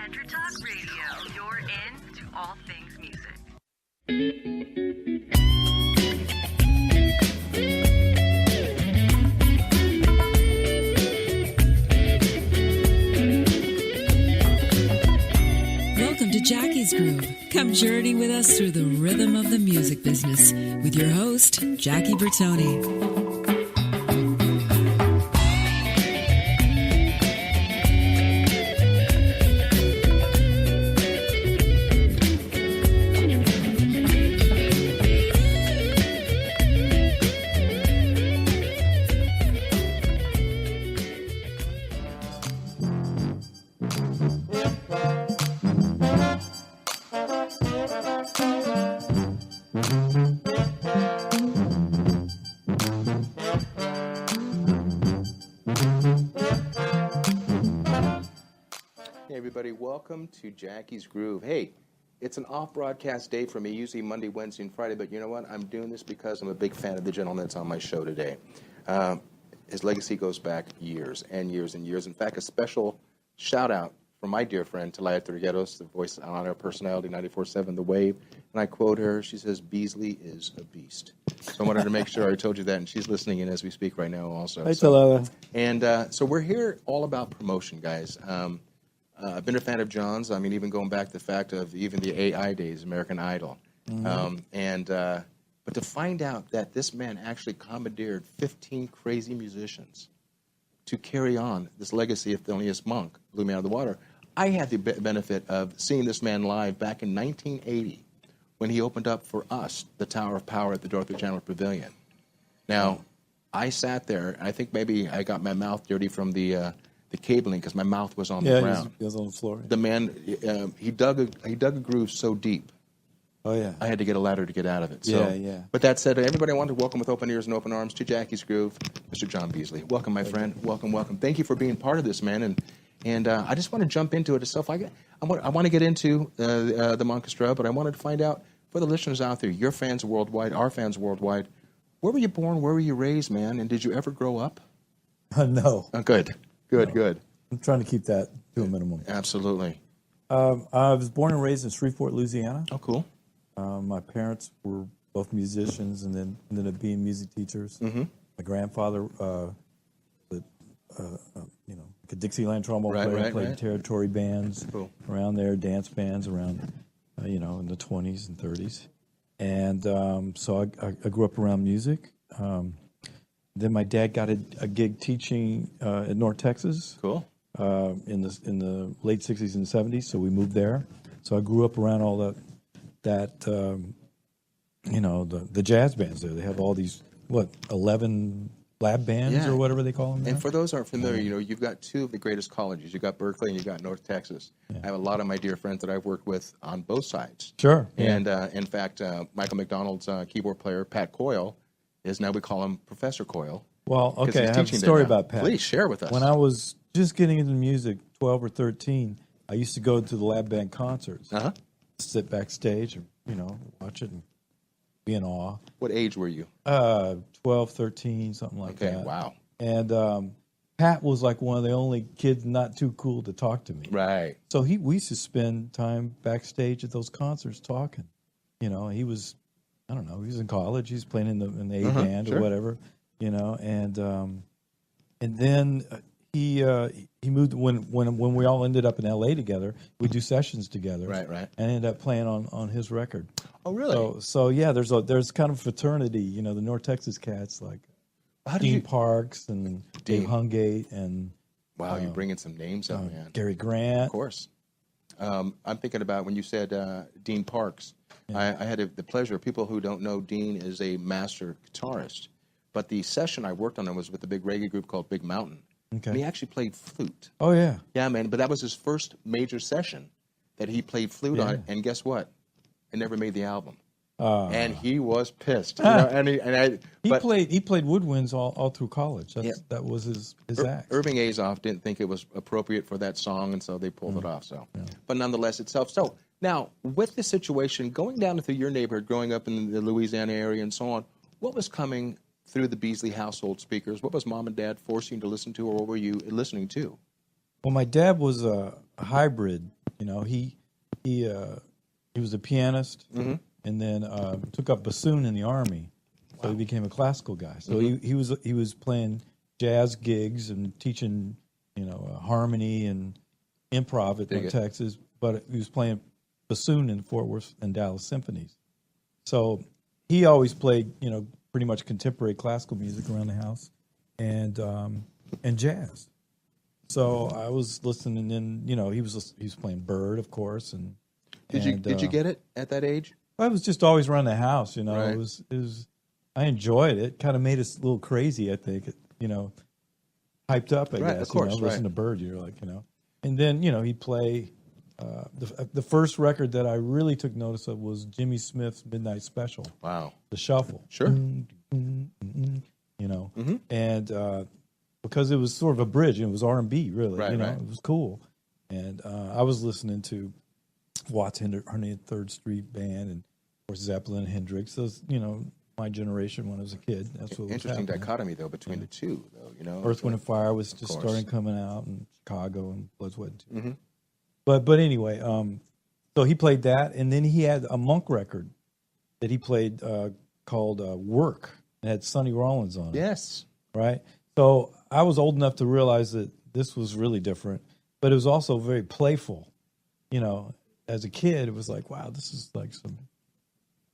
Center Talk Radio. You're in to all things music. Welcome to Jackie's Groove. Come journey with us through the rhythm of the music business with your host, Jackie Bertoni. Welcome to Jackie's Groove. Hey, it's an off-broadcast day for me, usually Monday, Wednesday, and Friday, but you know what? I'm doing this because I'm a big fan of the gentleman that's on my show today. His legacy goes back years and years and years. In fact, a special shout-out from my dear friend, Talaya Trigueros, the voice on our personality, 94.7 The Wave, and I quote her, she says, Beasley is a beast. So I wanted to make sure I told you that, and she's listening in as we speak right now also. Hi, Talaya. And so we're here all about promotion, guys. I've been a fan of John's. I mean, even going back to the fact of even the AI days, American Idol. Mm-hmm. But to find out that this man actually commandeered 15 crazy musicians to carry on this legacy of Thelonious Monk blew me out of the water. I had the benefit of seeing this man live back in 1980 when he opened up for us the Tower of Power at the Dorothy Chandler Pavilion. Now, I sat there, and I think maybe I got my mouth dirty from the cabling because my mouth was on the ground. He was on the floor. The man, he dug a groove so deep. Oh yeah. I had to get a ladder to get out of it. So, yeah. But that said, everybody I want to welcome with open ears and open arms to Jackie's Groove, Mr. John Beasley. Welcome, my friend. Welcome. Thank you for being part of this, man. And I just want to jump into it itself. I want to get into the Monkestra, but I wanted to find out for the listeners out there, your fans worldwide, our fans worldwide, where were you born? Where were you raised, man? And did you ever grow up? No. Oh, good. Good. I'm trying to keep that to a minimum. Absolutely. I was born and raised in Shreveport, Louisiana. Oh, cool. My parents were both musicians and then ended up being music teachers. Mm-hmm. My grandfather, like a Dixieland trombone player, played territory bands around there, dance bands around, in the 20s and 30s. And so I grew up around music. Then my dad got a gig teaching at North Texas. Cool. In the late 60s and 70s, so we moved there. So I grew up around all that the jazz bands there. They have all these 11 lab bands or whatever they call them there. And for those who aren't familiar, you've got two of the greatest colleges. You've got Berkeley and you've got North Texas. Yeah. I have a lot of my dear friends that I've worked with on both sides. Sure. And in fact, Michael McDonald's keyboard player, Pat Coyle, is now we call him Professor Coyle. Well, okay, I have a story about Pat. Please share with us. When I was just getting into music, 12 or 13, I used to go to the lab band concerts. Uh-huh. Sit backstage and, watch it and be in awe. What age were you? 12, 13, something like that. Okay, wow. And Pat was like one of the only kids not too cool to talk to me. Right. So we used to spend time backstage at those concerts talking. He was, I don't know, he was in college. He was playing in the A band or whatever, and then he moved when we all ended up in L.A. together. We do sessions together, right, and ended up playing on his record. Oh, really? So yeah, there's kind of fraternity, the North Texas cats like Dean Parks and Dave Hungate and wow, you're bringing some names up, man. Gary Grant, of course. I'm thinking about when you said Dean Parks. Yeah. I had the pleasure. People who don't know, Dean is a master guitarist. But the session I worked on was with a big reggae group called Big Mountain. Okay. And he actually played flute. Oh, yeah. Yeah, man. But that was his first major session that he played flute on. And guess what? It never made the album. And he was pissed. He played woodwinds all through college. That was his act. Irving Azoff didn't think it was appropriate for that song, and so they pulled it off. So, but nonetheless, itself. So now, with the situation going down through your neighborhood, growing up in the Louisiana area, and so on, what was coming through the Beasley household speakers? What was mom and dad forcing you to listen to, or what were you listening to? Well, my dad was a hybrid You know, he was a pianist, and then took up bassoon in the Army, so he became a classical guy. So he was playing jazz gigs and teaching, harmony and improv at Texas, but he was playing bassoon in Fort Worth and Dallas symphonies. So he always played, pretty much contemporary classical music around the house, and jazz. So I was listening, and he was playing Bird, of course, and did you get it at that age? I was just always around the house, Right. It was I enjoyed it. Kind of made us a little crazy, I think. Hyped up, I guess. Of course, listen to Bird, you're like, and then he'd play. The first record that I really took notice of was Jimmy Smith's Midnight Special. Wow. The Shuffle. Sure. And because it was sort of a bridge, it was R&B, really. Right. It was cool. And I was listening to Watts 103rd Street Band and, of course, Zeppelin and Hendrix. Those, my generation when I was a kid. That's what Interesting was happening. dichotomy, though, between the two, though, Earth, Wind, and Fire was just course. starting coming out, and Chicago and Blood, Sweat, and Tears. But anyway, so he played that, and then he had a Monk record that he played called Work. It had Sonny Rollins on it. Yes. Right? So I was old enough to realize that this was really different, but it was also very playful. As a kid, it was like, wow, this is like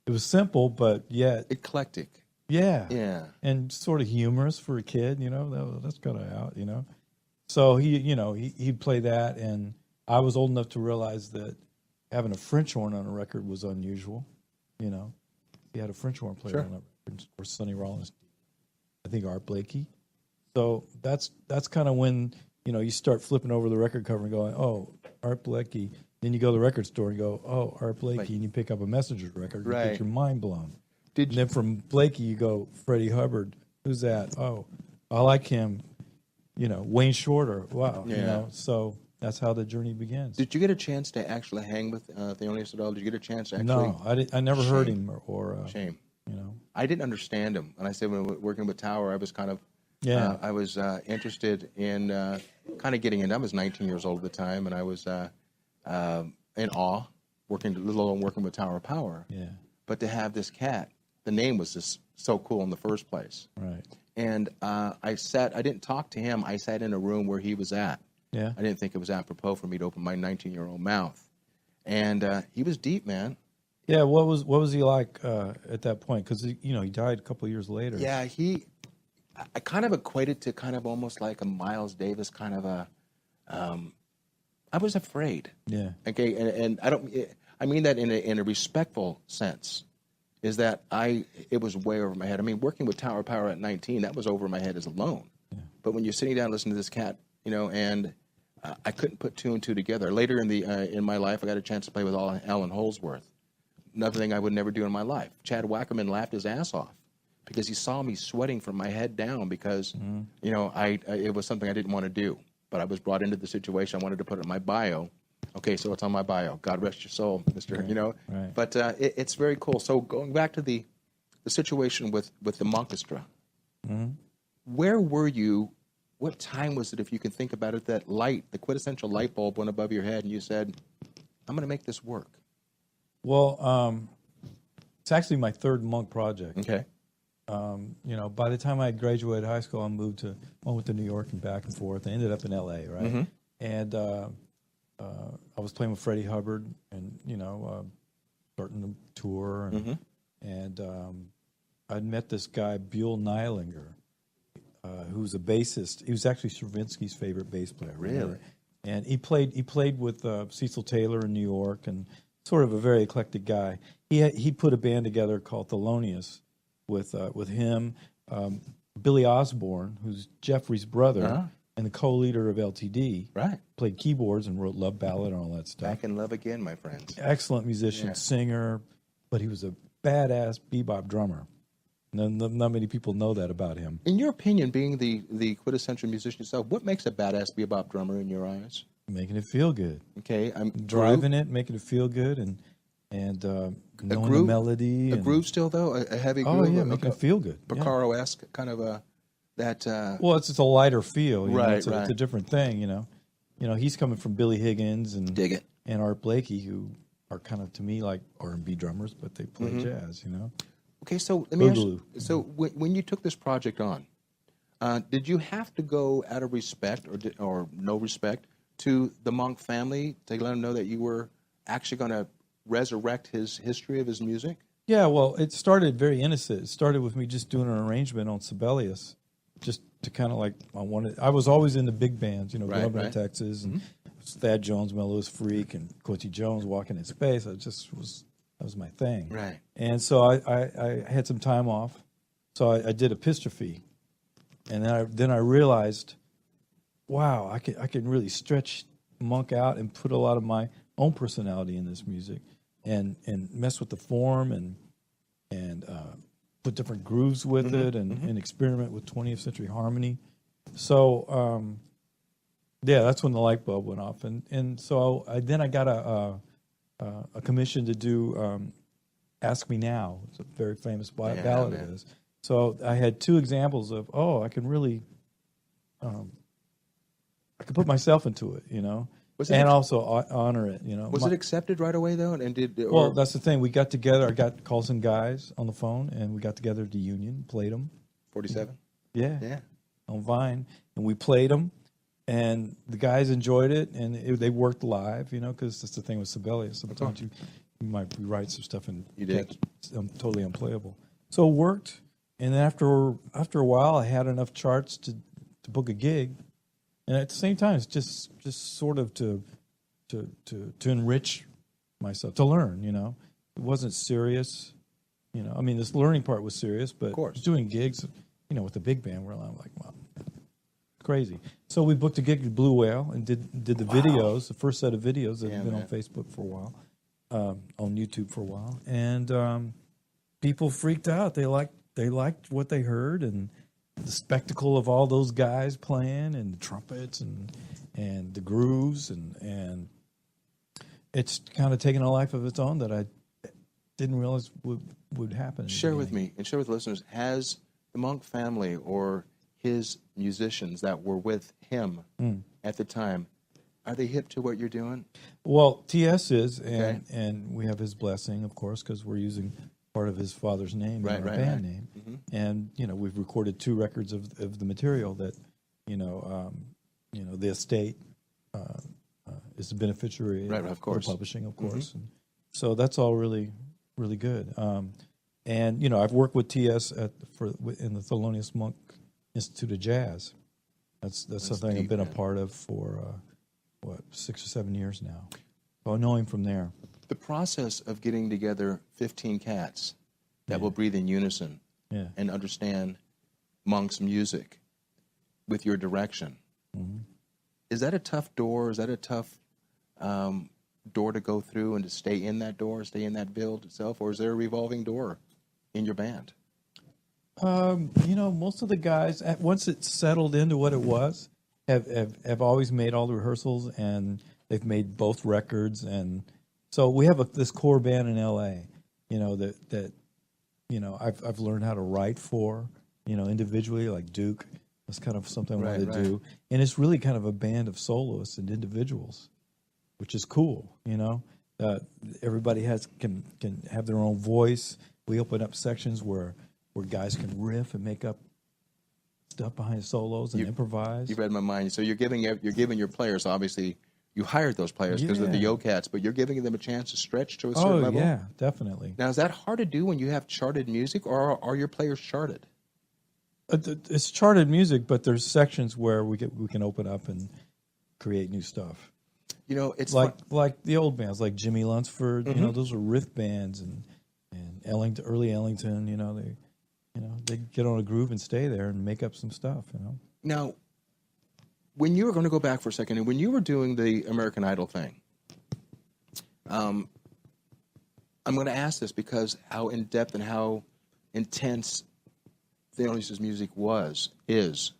it was simple, but yet Eclectic. Yeah. Yeah. And sort of humorous for a kid, that's kind of out, So he'd play that, and I was old enough to realize that having a French horn on a record was unusual, He had a French horn player on that record, or Sonny Rollins, I think Art Blakey. So that's kind of when, you start flipping over the record cover and going, oh, Art Blakey. Then you go to the record store and go, oh, Art Blakey, and you pick up a Messenger's record and get your mind blown. And then from Blakey, you go, Freddie Hubbard. Who's that? Oh, I like him. Wayne Shorter. Wow. Yeah. So that's how the journey begins. Did you get a chance to actually hang with Thelonious at all? Did you get a chance to actually? No, I never heard him or Shame. You know. I didn't understand him. And I said when we were working with Tower, I was kind of I was interested in kind of getting into. I was 19 years old at the time, and I was in awe, working with Tower of Power. Yeah. But to have this cat, the name was just so cool in the first place. Right. And I didn't talk to him. I sat in a room where he was at. Yeah. I didn't think it was apropos for me to open my 19-year-old mouth. And he was deep, man. Yeah. What was he like at that point? Because he died a couple of years later. Yeah, I kind of equated to kind of almost like a Miles Davis kind of a. I was afraid. Yeah. Okay, and I mean that in a respectful sense, is that it was way over my head. I mean, working with Tower of Power at 19, that was over my head as alone. Yeah. But when you're sitting down listening to this cat, and I couldn't put two and two together. Later in my life, I got a chance to play with Alan Holdsworth. Another thing I would never do in my life. Chad Wackerman laughed his ass off because he saw me sweating from my head down because it was something I didn't want to do. But I was brought into the situation. I wanted to put it in my bio. Okay, so it's on my bio. God rest your soul, Mr. Right. Right. But it's very cool. So going back to the situation with the Monkestra, where were you? What time was it, if you can think about it, that the quintessential light bulb went above your head and you said, I'm going to make this work? Well, it's actually my third Monk project. Okay. By the time I graduated high school, I went to New York and back and forth. I ended up in L.A., right? Mm-hmm. And I was playing with Freddie Hubbard and, starting the tour. And I'd met this guy, Buell Neilinger, who's a bassist. He was actually Stravinsky's favorite bass player. Really? Right? And he played with Cecil Taylor in New York, and sort of a very eclectic guy. He put a band together called Thelonious with him, Billy Osborne, who's Jeffrey's brother, and the co-leader of LTD. Right. Played keyboards and wrote Love Ballad and all that stuff. Back in love again, my friends. Excellent musician, singer, but he was a badass bebop drummer. Not many people know that about him. In your opinion, being the quintessential musician yourself, what makes a badass bebop drummer in your eyes? Making it feel good. Okay, I'm driving it, making it feel good, and knowing the melody. A groove still though, a heavy groove. Oh yeah, making it feel good. Porcaro-esque kind of that. Well, it's a lighter feel. Right, It's a different thing. He's coming from Billy Higgins and dig it. and Art Blakey, who are kind of, to me, like R&B drummers, but they play jazz, Okay, so let me ask you, Boogaloo. so when you took this project on, did you have to go out of respect or no respect to the Monk family to let them know that you were actually going to resurrect his history of his music? Yeah, well, it started very innocent. It started with me just doing an arrangement on Sibelius, just to kind of like, I was always in the big bands, Governor of Texas, and Thad Jones, Mellows Freak, and Quincy Jones, Walking in Space. That was my thing. Right. And so I had some time off, so I did Epistrophe, and then I realized, wow, I can really stretch Monk out and put a lot of my own personality in this music, and mess with the form and put different grooves with it, and experiment with 20th century harmony. So that's when the light bulb went off, and so I got a commission to do "Ask Me Now." It's a very famous ballad of his. So I had two examples of I can really, I could put myself into it, and also honor it, Was it accepted right away though? And well, that's the thing. We got together. I got Carlson guys on the phone, and we got together at the Union, played them. 47. Yeah. On Vine, and we played them, and the guys enjoyed it, and they worked live, because that's the thing with Sibelius. Sometimes you might rewrite some stuff and it's totally unplayable. So it worked, and then after a while, I had enough charts to book a gig. And at the same time, it's just sort of to enrich myself, to learn, It wasn't serious, I mean, this learning part was serious, but doing gigs, with the big band, I'm like, wow, crazy. So we booked a gig at Blue Whale and did the videos, the first set of videos that have been on Facebook for a while, on YouTube for a while, and people freaked out. They liked what they heard, and the spectacle of all those guys playing, and the trumpets and the grooves, and it's kind of taken a life of its own that I didn't realize would happen. Share with me and share with listeners, has the Monk family or his musicians that were with him at the time, are they hip to what you're doing? Well, TS is, and we have his blessing, of course, because we're using part of his father's name in our band name. And, we've recorded 2 records of the material that, the estate is the beneficiary of course. For publishing, of course. And so that's all really, really good. And, I've worked with TS in the Thelonious Monk Institute of Jazz. That's something I've been a part of for, 6 or 7 years now. So I know him from there. The process of getting together 15 cats that will breathe in unison and understand Monk's music with your direction, is that a tough door? Is that a tough door to go through and to stay in that door, stay in that build itself? Or is there a revolving door in your band? Most of the guys, once it's settled into what it was, have always made all the rehearsals, and they've made both records, and so we have this core band in L.A. That I've learned how to write for, individually, like Duke. That's kind of something I wanted to do, and it's really kind of a band of soloists and individuals, which is cool. Everybody can have their own voice. We open up sections where guys can riff and make up stuff behind solos and improvise. You've read my mind. So you're giving your players, obviously. You hired those players because they're the Yo-Cats, but you're giving them a chance to stretch to a certain level? Oh, yeah, definitely. Now, is that hard to do when you have charted music, or are your players charted? It's charted music, but there's sections where we can open up and create new stuff. It's like the old bands, like Jimmy Lunsford. Those are riff bands, and Ellington, early Ellington. They get on a groove and stay there and make up some stuff. Now, when you were going to go back for a second, and when you were doing the American Idol thing, I'm going to ask this because how in-depth and how intense Thelonious's music is.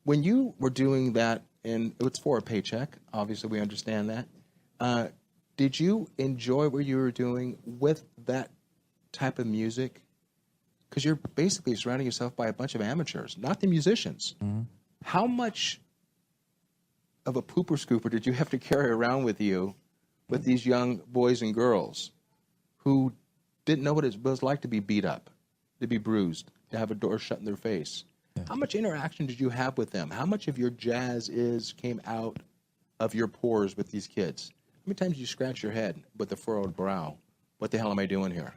When you were doing that, and it's for a paycheck, obviously we understand that, did you enjoy what you were doing with that type of music? Because you're basically surrounding yourself by a bunch of amateurs, not the musicians. How much of a pooper scooper did you have to carry around with you with these young boys and girls who didn't know what it was like to be beat up, to be bruised, to have a door shut in their face. Yeah. How much interaction did you have with them? How much of your jazz came out of your pores with these kids? How many times did you scratch your head with a furrowed brow? What the hell am I doing here?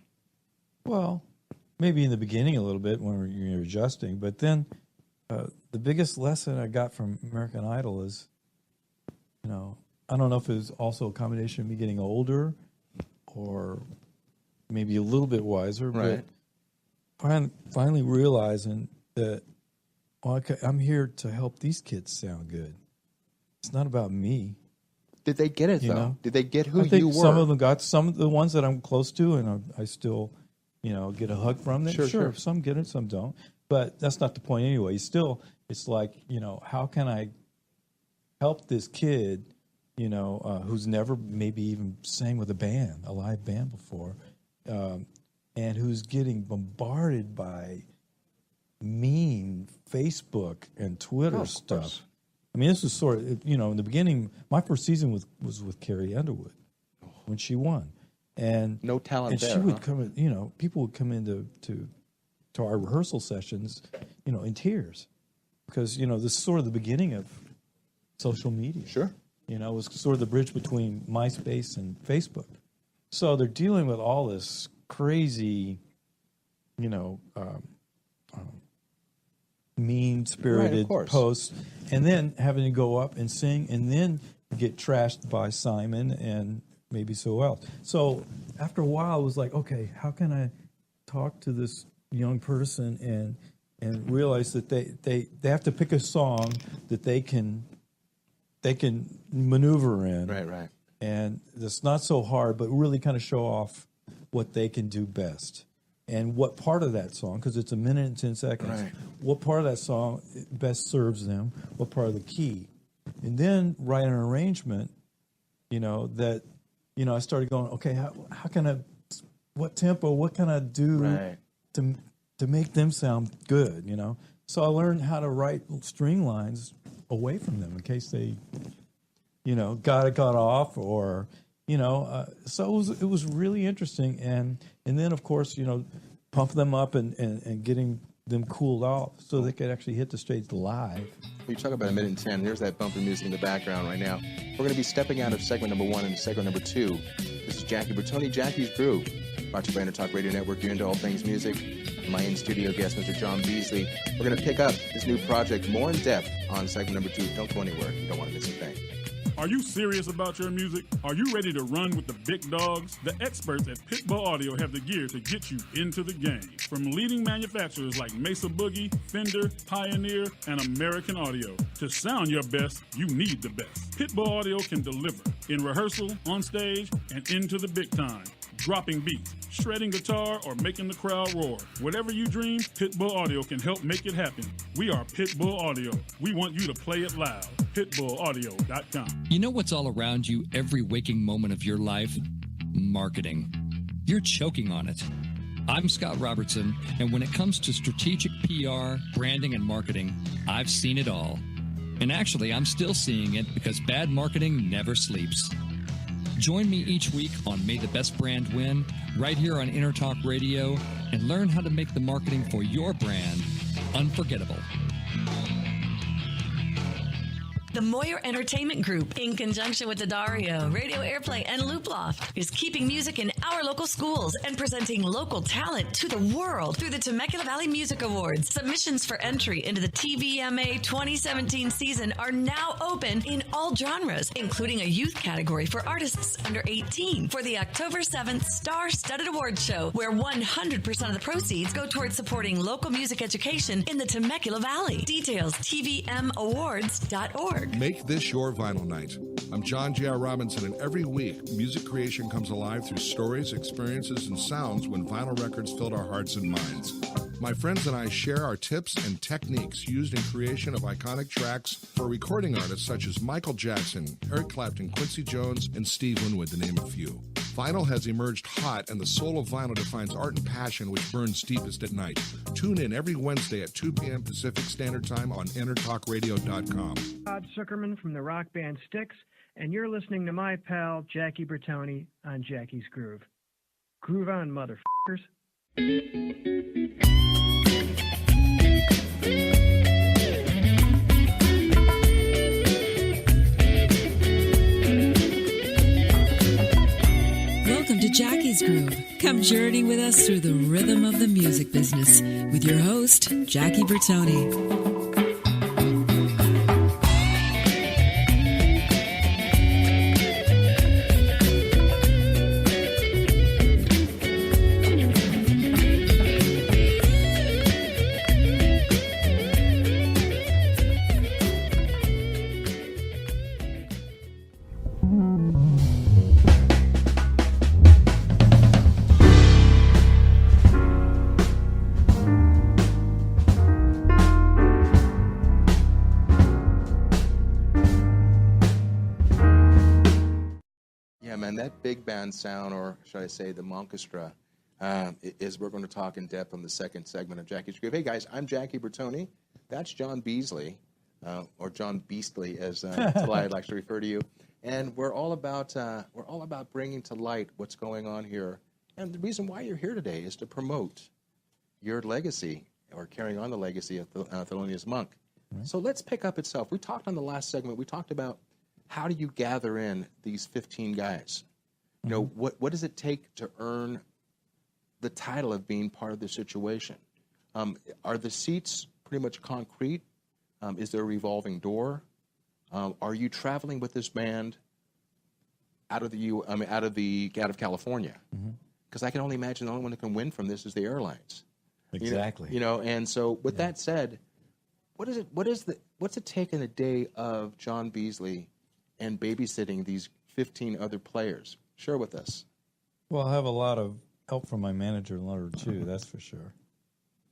Well, maybe in the beginning a little bit when you're adjusting, but then the biggest lesson I got from American Idol is, I don't know if it was also a combination of me getting older or maybe a little bit wiser, right. But finally realizing that I'm here to help these kids sound good. It's not about me. Did they get it, though? Did they get who I think you were? Some of them got, some of the ones that I'm close to, and I still, get a hug from them. Sure. Some get it, some don't. But that's not the point anyway. It's like, how can I help this kid, who's never maybe even sang with a live band before, and who's getting bombarded by mean Facebook and Twitter stuff. I mean, this was sort of, in the beginning, my first season was with Carrie Underwood when she won. And no talent there. And she would come in, people would come into to our rehearsal sessions, in tears. Because, this is sort of the beginning of social media. Sure. It was sort of the bridge between MySpace and Facebook. So they're dealing with all this crazy, mean-spirited posts, and then having to go up and sing, and then get trashed by Simon and maybe so else. So after a while, it was like, okay, how can I talk to this young person and realize that they have to pick a song that they can maneuver in. Right. And it's not so hard, but really kind of show off what they can do best. And what part of that song, because it's 1 minute and 10 seconds, right. What part of that song best serves them, what part of the key. And then write an arrangement, that, I started going, okay, how can I, what tempo, what can I do to make them sound good, So I learned how to write string lines away from them in case they, got off or... so it was really interesting, and then of course pump them up and getting them cooled off so they could actually hit the stage live. You talk about 1 minute and 10. There's that bumper music in the background right now. We're going to be stepping out of segment number 1 into segment number 2. This is Jackie Bertoni, Jackie's Groove, brought to you by Intertalk Radio Network. You're into all things music. My in-studio guest, Mr. John Beasley. We're going to pick up this new project more in depth on segment number 2. Don't go anywhere. You don't want to miss a thing. Are you serious about your music? Are you ready to run with the big dogs? The experts at Pitbull Audio have the gear to get you into the game. From leading manufacturers like Mesa Boogie, Fender, Pioneer, and American Audio. To sound your best, you need the best. Pitbull Audio can deliver in rehearsal, on stage, and into the big time. Dropping beats, shredding guitar, or making the crowd roar. Whatever you dream, Pitbull Audio can help make it happen. We are Pitbull Audio. We want you to play it loud. PitbullAudio.com. You know what's all around you every waking moment of your life? Marketing. You're choking on it. I'm Scott Robertson, and when it comes to strategic PR, branding, and marketing, I've seen it all. And actually, I'm still seeing it because bad marketing never sleeps. Join me each week on May the Best Brand Win, right here on Intertalk Radio, and learn how to make the marketing for your brand unforgettable. The Moyer Entertainment Group, in conjunction with the Dario, Radio Airplay, and Loop Loft, is keeping music in our local schools and presenting local talent to the world through the Temecula Valley Music Awards. Submissions for entry into the TVMA 2017 season are now open in all genres, including a youth category for artists under 18 for the October 7th Star-Studded Awards Show, where 100% of the proceeds go towards supporting local music education in the Temecula Valley. Details, tvmawards.org. Make this your vinyl night. I'm John J.R. Robinson, and every week, music creation comes alive through stories, experiences, and sounds when vinyl records filled our hearts and minds. My friends and I share our tips and techniques used in creation of iconic tracks for recording artists such as Michael Jackson, Eric Clapton, Quincy Jones, and Steve Winwood, to name a few. Vinyl has emerged hot, and the soul of vinyl defines art and passion which burns deepest at night. Tune in every Wednesday at 2 p.m. Pacific Standard Time on InterTalkRadio.com. Todd Zuckerman from the rock band Styx, and you're listening to my pal Jackie Bertoni on Jackie's Groove. Groove on, motherfuckers. Welcome to Jackie's Groove. Come journey with us through the rhythm of the music business with your host, Jackie Bertoni. Big band sound, or should I say the Monkestra, is we're going to talk in depth on the second segment of Jackie's Groove. Hey guys, I'm Jackie Bertoni. That's John Beasley, or John Beasley, as Talaya likes to refer to you. And we're all about bringing to light what's going on here. And the reason why you're here today is to promote your legacy, or carrying on the legacy of Thelonious Monk. Right. So let's pick up itself. We talked on the last segment. We talked about how do you gather in these 15 guys. You know, what does it take to earn the title of being part of the situation? Are the seats pretty much concrete? Is there a revolving door? Are you traveling with this band out of California? Because I can only imagine the only one that can win from this is the airlines. Exactly. You know, and so with that said, what's it take in a day of John Beasley and babysitting these 15 other players? Share with us. Well, I have a lot of help from my manager in order too, that's for sure.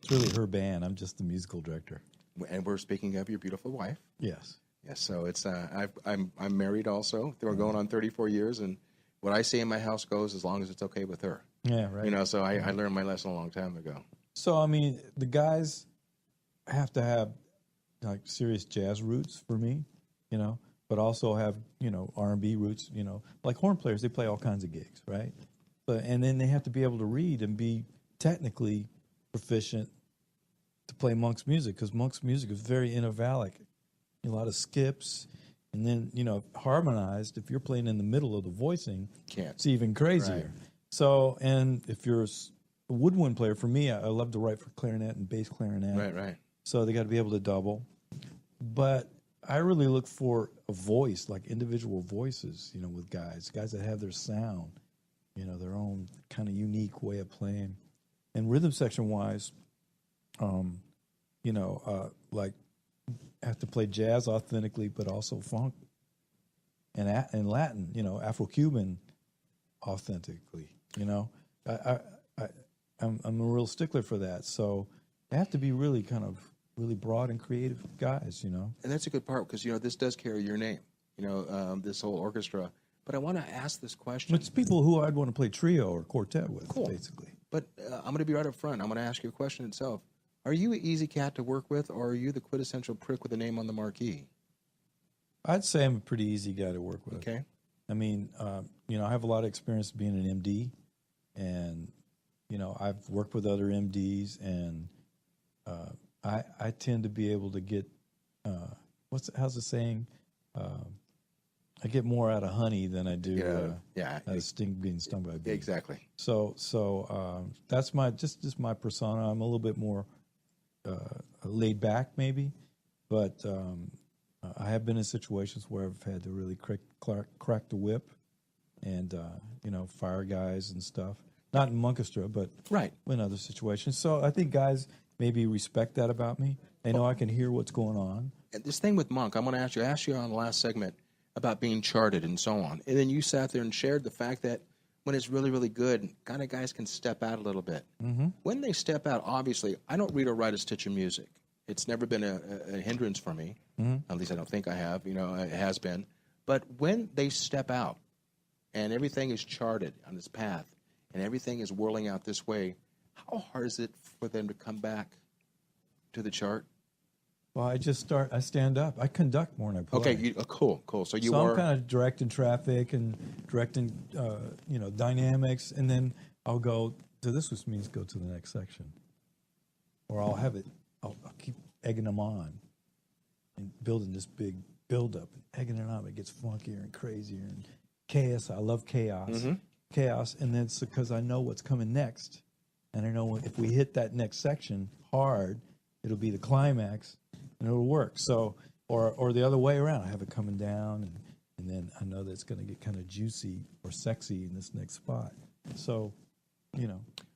It's really her band. I'm just the musical director. And we're speaking of your beautiful wife. Yes. Yes. So it's I'm married also. We're going on 34 years, and what I say in my house goes as long as it's okay with her. Yeah. Right. You know. So I learned my lesson a long time ago. So I mean, the guys have to have like serious jazz roots for me, you know, but also have, you know, R&B roots, you know, like horn players, they play all kinds of gigs, right? But and then they have to be able to read and be technically proficient to play Monk's music, because Monk's music is very intervallic, a lot of skips, and then, you know, harmonized. If you're playing in the middle of the voicing, it's even crazier. Right. So, and if you're a woodwind player, for me, I love to write for clarinet and bass clarinet. Right. So they got to be able to double. But I really look for a voice, like individual voices, you know, with guys that have their sound, you know, their own kind of unique way of playing. And rhythm section wise, you know, like have to play jazz authentically, but also funk and Latin, you know, Afro-Cuban authentically, you know. I'm a real stickler for that. So they have to be really kind of really broad and creative guys, you know. And that's a good part, because, you know, this does carry your name, you know, this whole orchestra. But I want to ask this question. It's people who I'd want to play trio or quartet with, basically. But I'm going to be right up front. I'm going to ask you a question itself. Are you an easy cat to work with, or are you the quintessential prick with a name on the marquee? I'd say I'm a pretty easy guy to work with. Okay. I mean, you know, I have a lot of experience being an MD, and, you know, I've worked with other MDs, and I tend to be able to get, how's the saying? I get more out of honey than I do out of being stung by a bee. Exactly. So that's my just my persona. I'm a little bit more laid back, maybe, but I have been in situations where I've had to really crack the whip, and you know, fire guys and stuff. Not in Monkestra, but in other situations. So I think guys maybe respect that about me. They know I can hear what's going on. And this thing with Monk, I'm going to ask you on the last segment about being charted and so on. And then you sat there and shared the fact that when it's really, really good, kind of guys can step out a little bit. Mm-hmm. When they step out, obviously, I don't read or write a stitch of music. It's never been a hindrance for me. Mm-hmm. At least I don't think I have. You know, it has been. But when they step out and everything is charted on this path and everything is whirling out this way, how hard is it for them to come back to the chart? Well, I stand up. I conduct more than I play. Okay, cool. So I'm kind of directing traffic and directing, dynamics, and then I'll go to this, which means go to the next section. Or I'll keep egging them on and building this big build-up, egging it on. It gets funkier and crazier and chaos. I love chaos. Mm-hmm. Chaos, and then it's because I know what's coming next. And I know if we hit that next section hard, it'll be the climax, and it'll work. So, or the other way around. I have it coming down, and then I know that it's going to get kind of juicy or sexy in this next spot. So,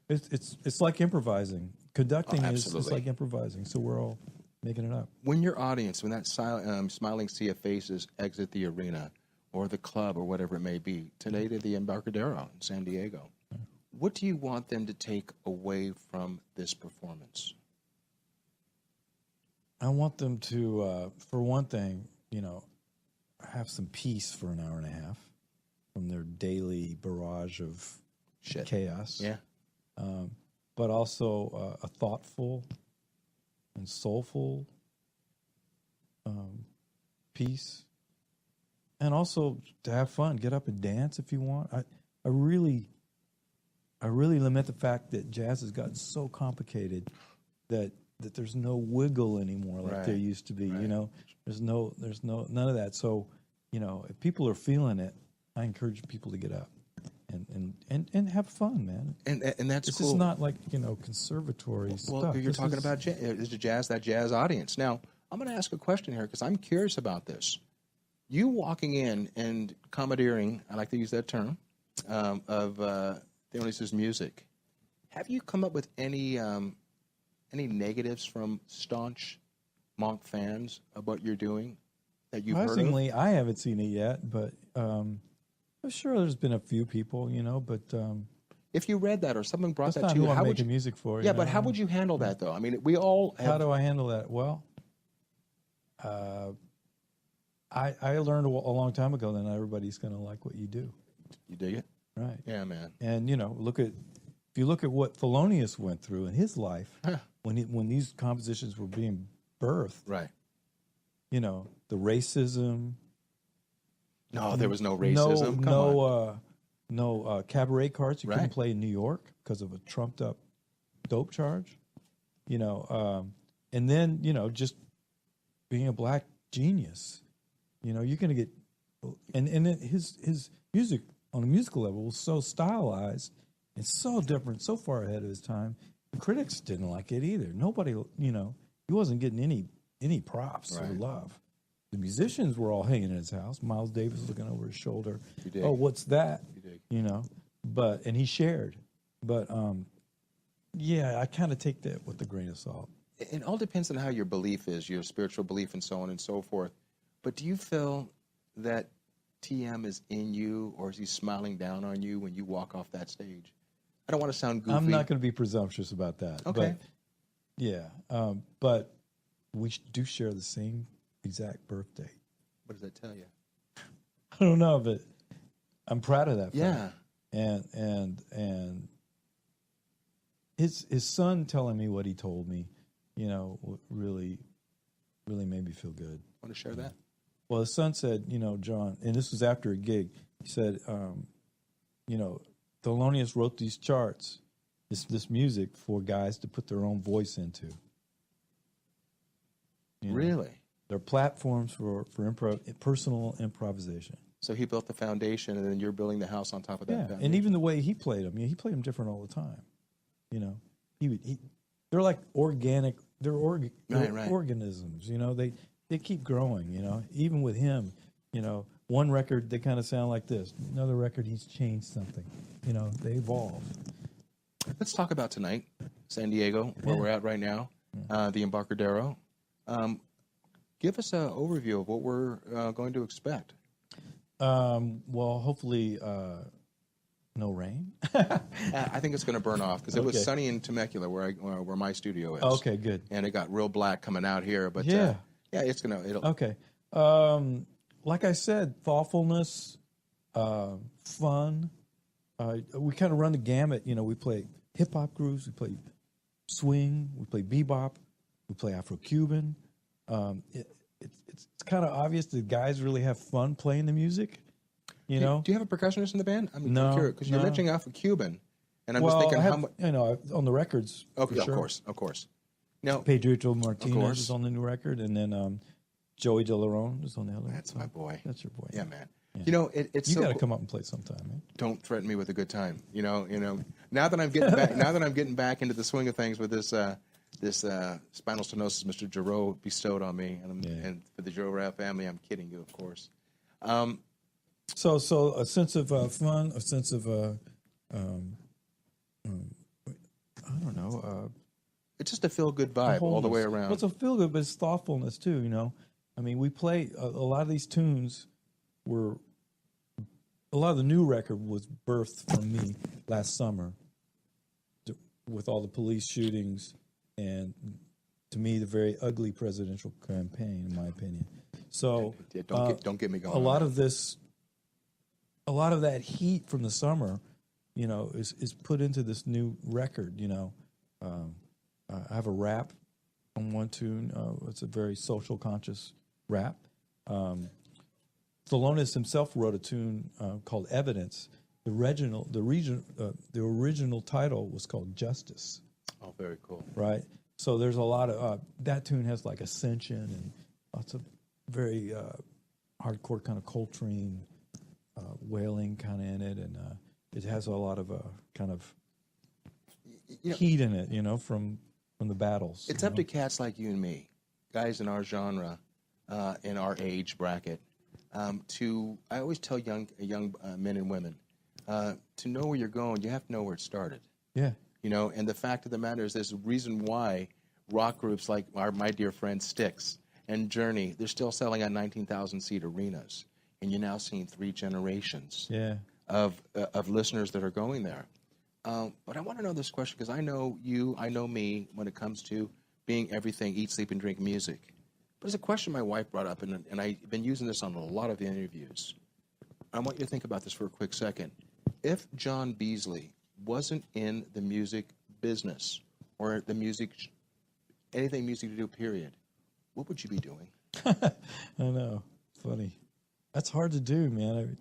it's like improvising. Conducting is like improvising. So we're all making it up. When your audience, when that smiling sea of faces exit the arena or the club or whatever it may be, today to the Embarcadero in San Diego, what do you want them to take away from this performance? I want them to, for one thing, have some peace for an hour and a half from their daily barrage of chaos. Yeah. But also a thoughtful and soulful piece. And also to have fun, get up and dance if you want. I really lament the fact that jazz has gotten so complicated that there's no wiggle anymore like there used to be. Right. There's none of that. So, if people are feeling it, I encourage people to get up and have fun, man. And that's this cool. Is not like conservatory stuff. Well, you're talking about that jazz audience. Now, I'm going to ask a question here because I'm curious about this. You walking in and commandeering, I like to use that term, of Thelonious' music. Have you come up with any negatives from staunch Monk fans of what you're doing that you've heard of? Surprisingly, I haven't seen it yet, but I'm sure there's been a few people, but if you read that or someone brought that to you, how I'm would making you music for? Yeah, but how would you handle that though? I mean, we all have... How do I handle that? Well, I learned a long time ago that not everybody's going to like what you do. You dig it? Right. Yeah, man. And if you look at what Thelonious went through in his life when these compositions were being birthed. Right. The racism. No, there was no racism. No cabaret carts. You couldn't play in New York because of a trumped up dope charge. And then just being a black genius. You're going to get, and then his music on a musical level was so stylized and so different, so far ahead of his time. The critics didn't like it either. Nobody, he wasn't getting any props or love. The musicians were all hanging in his house. Miles Davis looking over his shoulder. Oh, what's that? And he shared. But I kind of take that with a grain of salt. It all depends on how your belief is, your spiritual belief, and so on and so forth. But do you feel that TM is in you, or is he smiling down on you when you walk off that stage? I don't want to sound goofy. I'm not going to be presumptuous about that. Okay. But we do share the same exact birthday. What does that tell you? I don't know, but I'm proud of that fact. Yeah. And his son telling me what he told me, really made me feel good. Want to share that? Well, his son said, John, and this was after a gig, he said, Thelonious wrote these charts, this music for guys to put their own voice into. Really? They're platforms for personal improvisation. So he built the foundation, and then you're building the house on top of that foundation. And even the way he played them, he played them different all the time. They're like organic. They're organisms. They keep growing. Even with him, one record they kind of sound like this. Another record he's changed something. They evolve. Let's talk about tonight, San Diego, where we're at right now, the Embarcadero. Give us an overview of what we're going to expect. Well, hopefully no rain. I think it's going to burn off because it was sunny in Temecula where my studio is. Okay, good. And it got real black coming out here, but it's going to. Okay. Like I said, thoughtfulness, fun. We kind of run the gamut. We play hip hop grooves, we play swing, we play bebop, we play Afro-Cuban, it's kind of obvious that guys really have fun playing the music. You know? Do you have a percussionist in the band? No, I'm curious because you're mentioning Alpha Cuban, and I'm just thinking how much. On the records. Okay, sure. Of course. Now, Pedrito Martinez is on the new record, and then Joey De Leon is on the other. That's my boy. That's your boy. Yeah, man. Yeah. You know, it's you got to come up and play sometime, man. Don't threaten me with a good time. You know. Now that I'm getting back, back into the swing of things with this spinal stenosis Mr. Jarreau bestowed on me, and for the Jarreau family, I'm kidding you, of course. So a sense of fun, a sense of I don't know. It's just a feel-good vibe all the way around. Well, it's a feel-good, but it's thoughtfulness too. You know, I mean, we play a lot of these tunes were. A lot of the new record was birthed from me last summer, with all the police shootings and, to me, the very ugly presidential campaign, in my opinion. So don't get me going. A lot of that heat from the summer, you know, is put into this new record. You know, I have a rap on one tune. It's a very social conscious rap. Thelonious himself wrote a tune called "Evidence." The original title was called "Justice." Oh, very cool. Right. So there's a lot of that tune has like Ascension and lots of very hardcore kind of Coltrane wailing kind of in it, and it has a lot of kind of heat in it, you know, from the battles. It's up to cats like you and me, guys in our genre, in our age bracket. I always tell young men and women, to know where you're going, you have to know where it started. Yeah. You know, and the fact of the matter is there's a reason why rock groups like my dear friend Styx and Journey, they're still selling at 19,000-seat arenas. And you're now seeing 3 generations of listeners that are going there. But I want to know this question because I know you, I know me when it comes to being everything, eat, sleep, and drink music. But there's a question my wife brought up, and I've been using this on a lot of the interviews. I want you to think about this for a quick second. If John Beasley wasn't in the music business or the music, anything music to do, period, what would you be doing? I know. Funny. That's hard to do, man.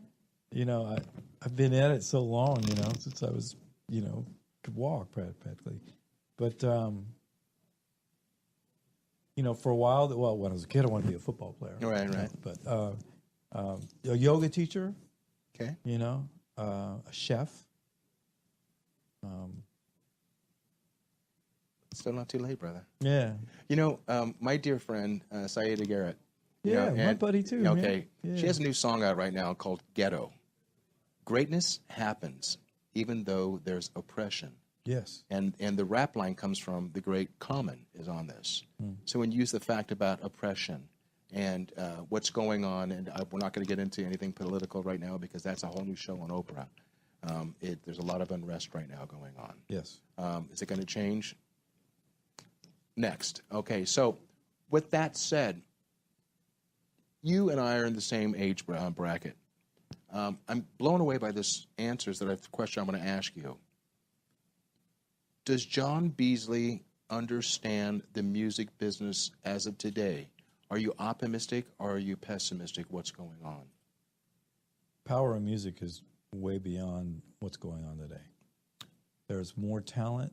I've been at it so long, you know, since I was, you know, could walk practically. But, you know, for a while, when I was a kid, I wanted to be a football player. Right. But a yoga teacher, okay, you know, a chef. Still not too late, brother. Yeah. You know, my dear friend, Saida Garrett. Yeah, my buddy too. Okay. Yeah. She has a new song out right now called Ghetto. Greatness happens even though there's oppression. Yes. And the rap line comes from the great Common is on this. So when you use the fact about oppression and what's going on, and we're not going to get into anything political right now because that's a whole new show on Oprah. There's a lot of unrest right now going on. Yes. Is it going to change? Next. Okay, so with that said, you and I are in the same age bracket. I'm blown away by this answers that the question I'm going to ask you. Does John Beasley understand the music business as of today? Are you optimistic or are you pessimistic? What's going on? Power of music is way beyond what's going on today. There's more talent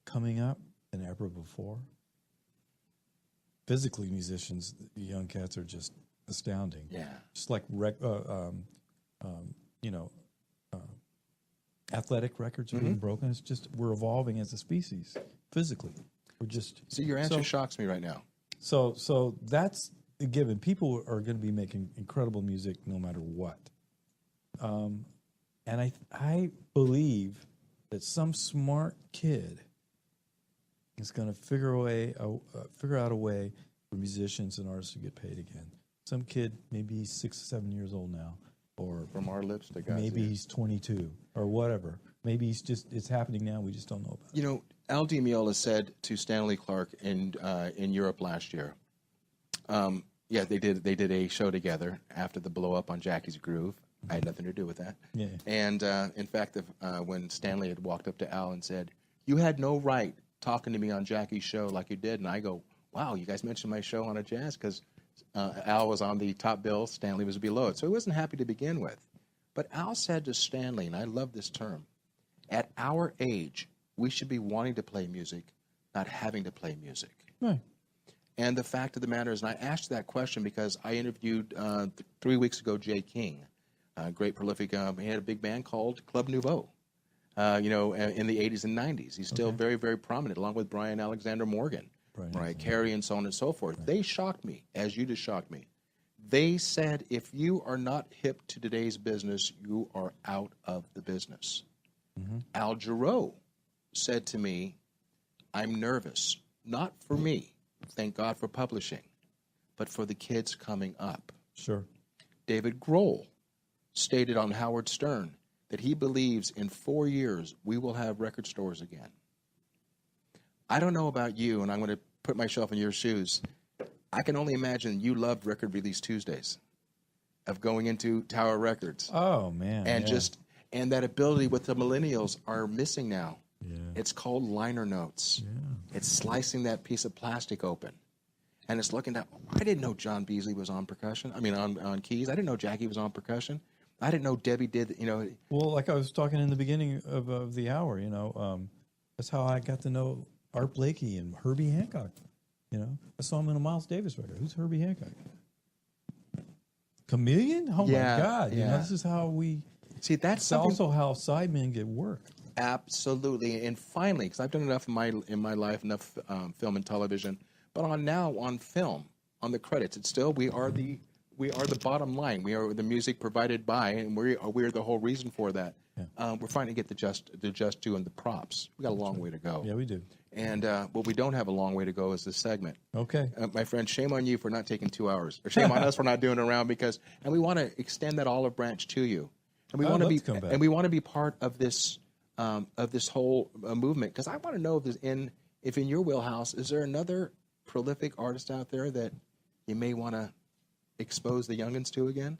coming up than ever before. Physically, musicians, the young cats are just astounding. Yeah. Just like, athletic records are being broken. It's just, we're evolving as a species, physically. We're just... See, your answer shocks me right now. So that's a given. People are going to be making incredible music no matter what. And I believe that some smart kid is going to figure out a way for musicians and artists to get paid again. Some kid, maybe he's 6 or 7 years old now, or from our lips to God's maybe ears. he's 22 or whatever. Maybe it's happening now. We just don't know about it. You know, Al Di Meola said to Stanley Clarke in Europe last year. They did a show together after the blow up on Jackie's Groove. I had nothing to do with that. Yeah. And in fact, when Stanley had walked up to Al and said, "You had no right talking to me on Jackie's show like you did," and I go, wow, you guys mentioned my show on a jazz, because Al was on the top bill, Stanley was below it. So he wasn't happy to begin with. But Al said to Stanley, and I love this term, at our age, we should be wanting to play music, not having to play music. Right. And the fact of the matter is, and I asked that question because I interviewed 3 weeks ago Jay King, great prolific. He had a big band called Club Nouveau, in the 80s and 90s. He's still very, very prominent, along with Brian Alexander Morgan, right, Carrie, and so on and so forth. Right. They shocked me, as you just shocked me. They said, if you are not hip to today's business, you are out of the business. Mm-hmm. Al Jarreau said to me, I'm nervous, not for me, thank God for publishing, but for the kids coming up. Sure. David Grohl stated on Howard Stern that he believes in 4 years we will have record stores again. I don't know about you, and I'm going to put myself in your shoes. I can only imagine you loved Record Release Tuesdays, of going into Tower Records. Oh, man. And and that ability with the millennials are missing now. Yeah. It's called liner notes. Yeah. It's slicing that piece of plastic open. And it's looking down. I didn't know John Beasley was on percussion. I mean, on keys. I didn't know Jackie was on percussion. I didn't know Debbie did, Well, like I was talking in the beginning of the hour, that's how I got to know Art Blakey and Herbie Hancock. I saw him in a Miles Davis record. Who's Herbie Hancock? Chameleon? Oh, my God. Yeah. This is how we... See, that's also how sidemen get work. Absolutely. And finally, because I've done enough in my life, enough film and television, but on film, on the credits, it's still, we are the bottom line. We are the music provided by, and we are the whole reason for that. Yeah. We're finally get the just due and the props. We got a long way to go. Yeah, we do. And what we don't have a long way to go is this segment. Okay. My friend, shame on you for not taking 2 hours, or shame on us for not doing it around, and we want to extend that olive branch to you, and we want to be part of this whole movement, because I want to know if in your wheelhouse, is there another prolific artist out there that you may want to expose the youngins to again?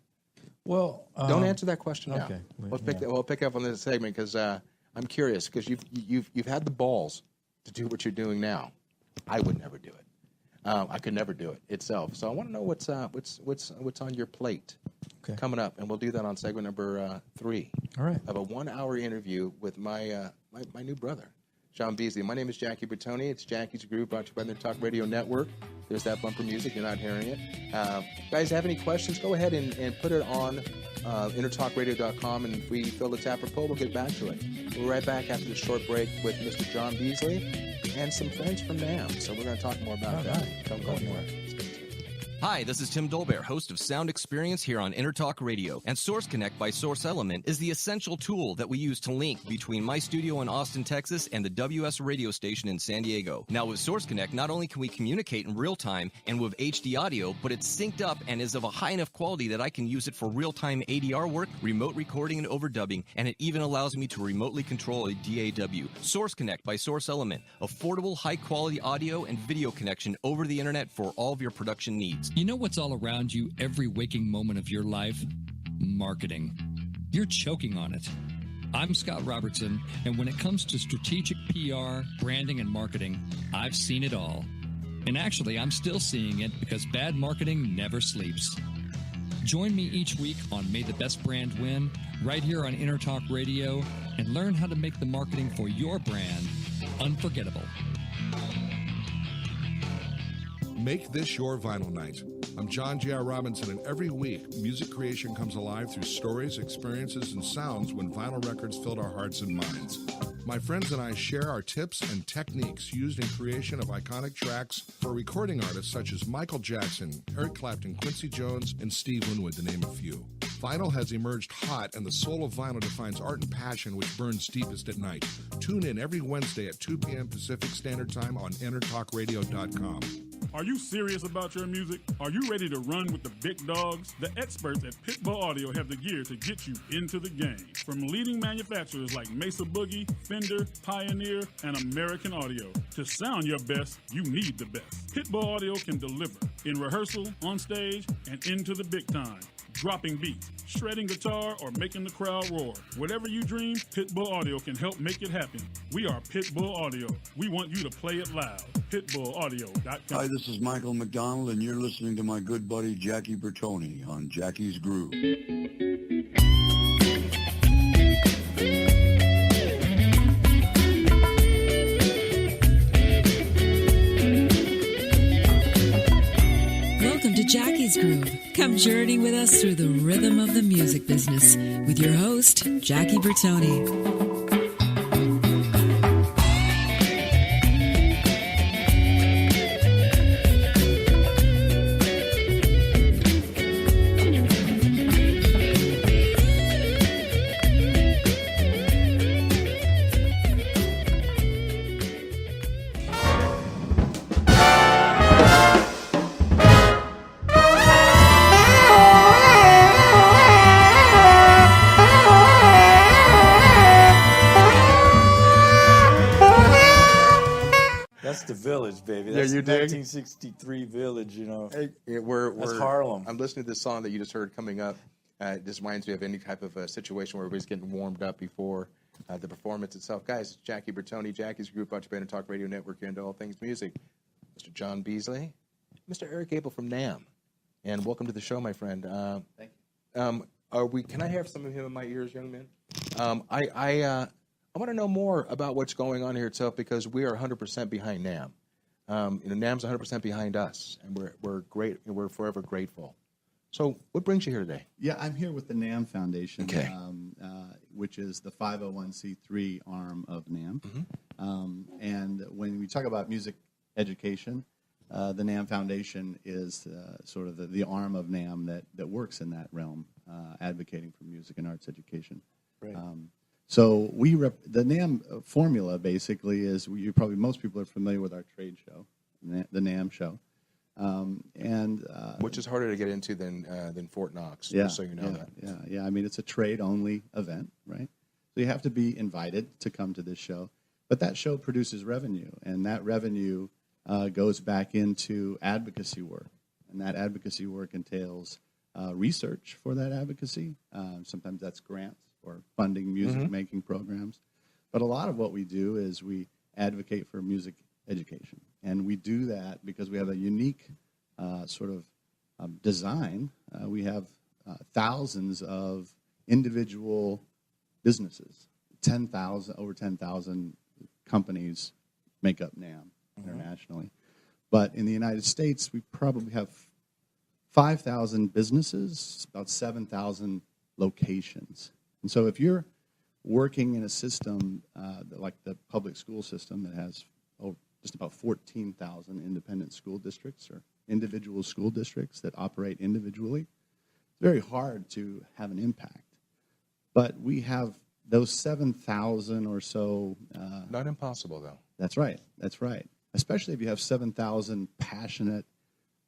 Well, don't answer that question now. Okay. We'll pick up on this segment, because I'm curious, because you've had the balls to do what you're doing now. I would never do it. I could never do it itself. So I want to know what's on your plate coming up, and we'll do that on segment number 3. All right. Of a 1-hour interview with my new brother, Sean Beasley. My name is Jackie Bertoni. It's Jackie's Groove, brought to you by the Talk Radio Network. There's that bumper music. You're not hearing it. Guys, have any questions? Go ahead and put it on intertalkradio.com, and if we feel it's apropos, we'll get back to it. We'll be right back after this short break with Mr. John Beasley and some friends from NAMM. So we're going to talk more about that. Don't go anywhere. Hi, this is Tim Dolbear, host of Sound Experience here on Intertalk Radio. And Source Connect by Source Element is the essential tool that we use to link between my studio in Austin, Texas, and the WS radio station in San Diego. Now, with Source Connect, not only can we communicate in real time and with HD audio, but it's synced up and is of a high enough quality that I can use it for real-time ADR work, remote recording, and overdubbing, and it even allows me to remotely control a DAW. Source Connect by Source Element. Affordable, high-quality audio and video connection over the internet for all of your production needs. You know what's all around you every waking moment of your life? Marketing. You're choking on it. I'm Scott Robertson, and when it comes to strategic PR, branding, and marketing, I've seen it all. And actually, I'm still seeing it because bad marketing never sleeps. Join me each week on May the Best Brand Win, right here on Intertalk Radio, and learn how to make the marketing for your brand unforgettable. Make this your vinyl night. I'm John J.R. Robinson, and every week, music creation comes alive through stories, experiences, and sounds when vinyl records filled our hearts and minds. My friends and I share our tips and techniques used in creation of iconic tracks for recording artists such as Michael Jackson, Eric Clapton, Quincy Jones, and Steve Winwood, to name a few. Vinyl has emerged hot, and the soul of vinyl defines art and passion which burns deepest at night. Tune in every Wednesday at 2 p.m. Pacific Standard Time on intertalkradio.com. Are you serious about your music? Are you ready to run with the big dogs? The experts at Pitbull Audio have the gear to get you into the game. From leading manufacturers like Mesa Boogie, Fender, Pioneer, and American Audio. To sound your best, you need the best. Pitbull Audio can deliver in rehearsal, on stage, and into the big time. dropping beats, shredding guitar, or making the crowd roar. Whatever you dream, Pitbull Audio can help make it happen. We are Pitbull Audio. We want you to play it loud. PitbullAudio.com. Hi, this is Michael McDonald, and you're listening to my good buddy Jackie Bertoni on Jackie's Groove. Welcome to Jackie's Groove. Come journey with us through the rhythm of the music business with your host, Jackie Bertoni. Baby. That's the 1963 Village, you know. That's Harlem. I'm listening to this song that you just heard coming up. This reminds me of any type of a situation where everybody's getting warmed up before the performance itself. Guys, Jackie Bertoni, Jackie's Group, Bunch of Band and Talk Radio Network, here into all things music. Mr. John Beasley, Mr. Eric Abel from NAMM, and welcome to the show, my friend. Thank you. Can I have some of him in my ears, young man? I want to know more about what's going on here itself because we are 100% behind NAMM. NAMM's 100% behind us, and we're great. And we're forever grateful. So, what brings you here today? Yeah, I'm here with the NAMM Foundation, okay. Which is the 501c3 arm of NAMM. Mm-hmm. And when we talk about music education, the NAMM Foundation is sort of the arm of NAMM that works in that realm, advocating for music and arts education. Right. So the NAMM formula basically is most people are familiar with our trade show, the NAMM show, which is harder to get into than Fort Knox. Yeah, just so you know that. Yeah. I mean, it's a trade-only event, right? So you have to be invited to come to this show, but that show produces revenue, and that revenue goes back into advocacy work, and that advocacy work entails research for that advocacy. Sometimes that's grants or funding music-making programs. But a lot of what we do is we advocate for music education. And we do that because we have a unique design. We have thousands of individual businesses. Over 10,000 companies make up NAMM internationally. But in the United States, we probably have 5,000 businesses, about 7,000 locations. And so if you're working in a system like the public school system that has just about 14,000 independent school districts or individual school districts that operate individually, it's very hard to have an impact. But we have those 7,000 or so. Not impossible, though. That's right. Especially if you have 7,000 passionate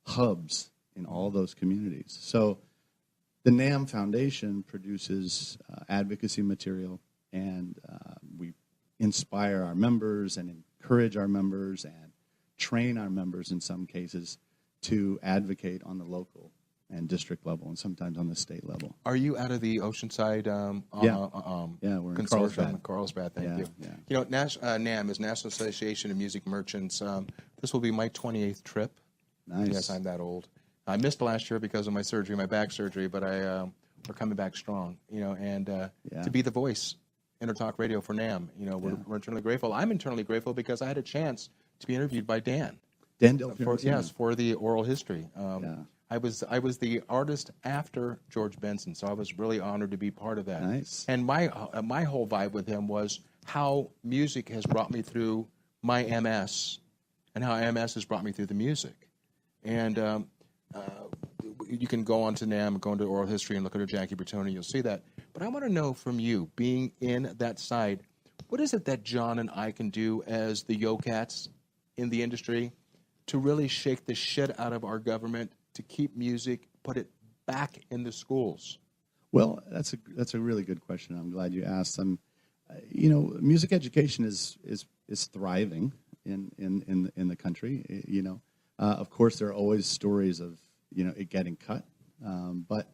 hubs in all those communities. So the NAMM Foundation produces advocacy material, and we inspire our members and encourage our members and train our members in some cases to advocate on the local and district level and sometimes on the state level. Are you out of the Oceanside we're in Carlsbad. Carlsbad, thank you. Yeah. You know, NAMM is National Association of Music Merchants. This will be my 28th trip. Nice. Yes, I'm that old. I missed last year because of my back surgery, but we're coming back strong, and to be the voice, Intertalk Radio for NAMM, we're internally grateful. I'm internally grateful because I had a chance to be interviewed by Dan. Dan Del Fiorentino. For the oral history. I was the artist after George Benson, so I was really honored to be part of that. Nice. And my whole vibe with him was how music has brought me through my MS, and how MS has brought me through the music, and. You can go on to NAMM, go into oral history, and look at a Jackie Bertoni. You'll see that. But I want to know from you, being in that side, what is it that John and I can do as the yo-cats in the industry to really shake the shit out of our government to keep music, put it back in the schools? Well, that's a really good question. I'm glad you asked. Music education is thriving in the country. Of course, there are always stories of it getting cut, but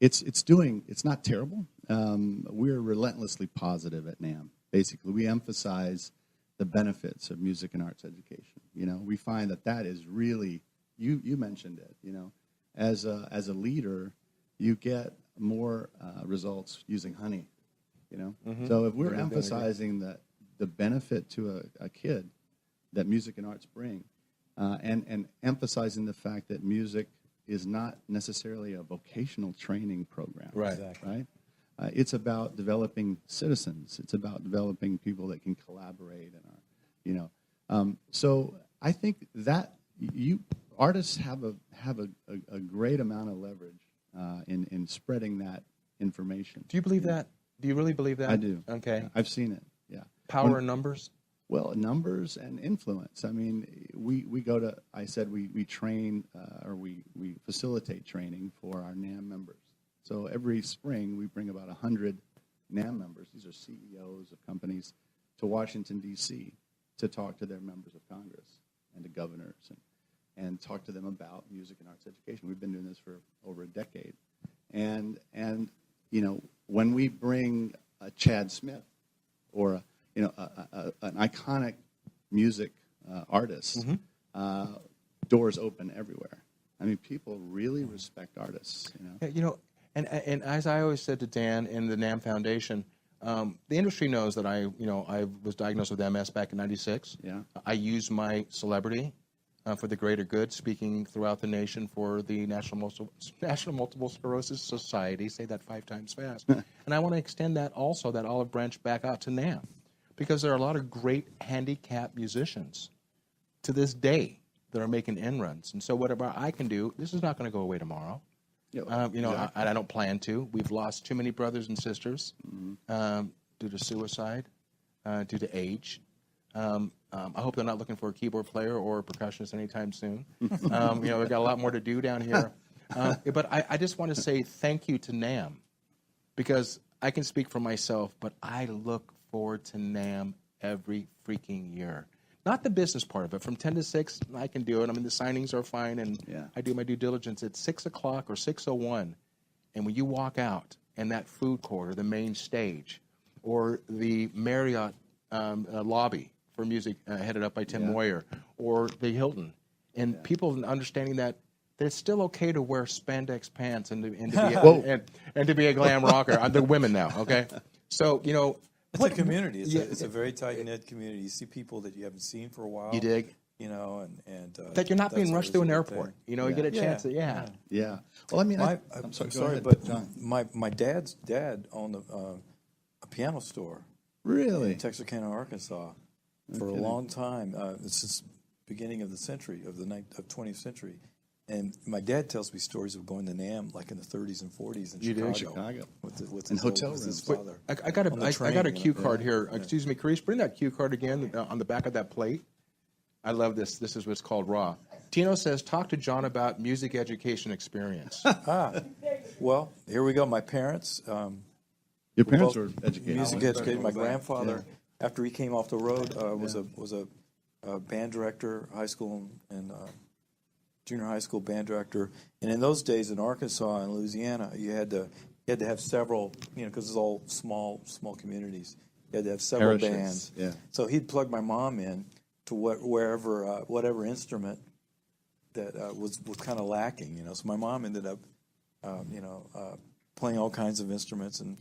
it's not terrible. We're relentlessly positive at NAMM. Basically, we emphasize the benefits of music and arts education. We find that is really, you mentioned it, as a leader, you get more results using honey, So if we're emphasizing the benefit to a kid that music and arts bring, and emphasizing the fact that music is not necessarily a vocational training program. Right. Exactly. Right? It's about developing citizens. It's about developing people that can collaborate and so I think that artists have a great amount of leverage in spreading that information. Do you believe that? Do you really believe that? I do. Okay. Yeah, I've seen it. Yeah. Power in numbers? Well, numbers and influence. I mean, we go to, I said we train or we facilitate training for our NAMM members. So every spring we bring about 100 NAMM members. These are CEOs of companies to Washington, D.C. to talk to their members of Congress and to governors and talk to them about music and arts education. We've been doing this for over a decade. And when we bring a Chad Smith or an iconic music artist, doors open everywhere. I mean, people really respect artists. And as I always said to Dan in the NAMM Foundation, the industry knows that I was diagnosed with MS back in '96. Yeah. I used my celebrity for the greater good, speaking throughout the nation for the National Multiple Sclerosis Society. Say that 5 times fast. And I want to extend that olive branch back out to NAMM, because there are a lot of great handicapped musicians to this day that are making inruns. And so whatever I can do, this is not going to go away tomorrow. Exactly. I don't plan to. We've lost too many brothers and sisters due to suicide, due to age. I hope they're not looking for a keyboard player or a percussionist anytime soon. We've got a lot more to do down here. But I just want to say thank you to NAMM, because I can speak for myself, but I look forward to NAMM every freaking year. Not the business part of it. From 10 to 6, I can do it. I mean, the signings are fine, and I do my due diligence at 6 o'clock or 6:01. And when you walk out in that food court or the main stage or the Marriott lobby for music headed up by Tim Moyer, or the Hilton, and people understanding that it's still okay to wear spandex pants and to be a glam rocker. The women now, okay? So, it's a community. It's a very tight-knit community. You see people that you haven't seen for a while. You dig? And that you're not being rushed through an airport. You get a chance to, Yeah. Well, I mean, I'm sorry, but my dad's dad owned a piano store. Really? In Texarkana, Arkansas, for a long time. Since the beginning of the century, of the 20th century. And my dad tells me stories of going to NAMM like in the 30s and 40s in Chicago. With his hotel rooms. His Wait, father. I got a cue card here. Excuse me, Carice, bring that cue card again on the back of that plate. I love this. This is what's called raw. Tino says, talk to John about music education experience. Well, here we go. My parents. Your parents were educated. Music educated. My grandfather, after he came off the road, was a band director, high school and junior high school band director. And in those days in Arkansas and Louisiana, you had to have several, because it's all small communities. You had to have several bands. Yeah. So he'd plug my mom in to whatever instrument that was kind of lacking. So my mom ended up, playing all kinds of instruments, and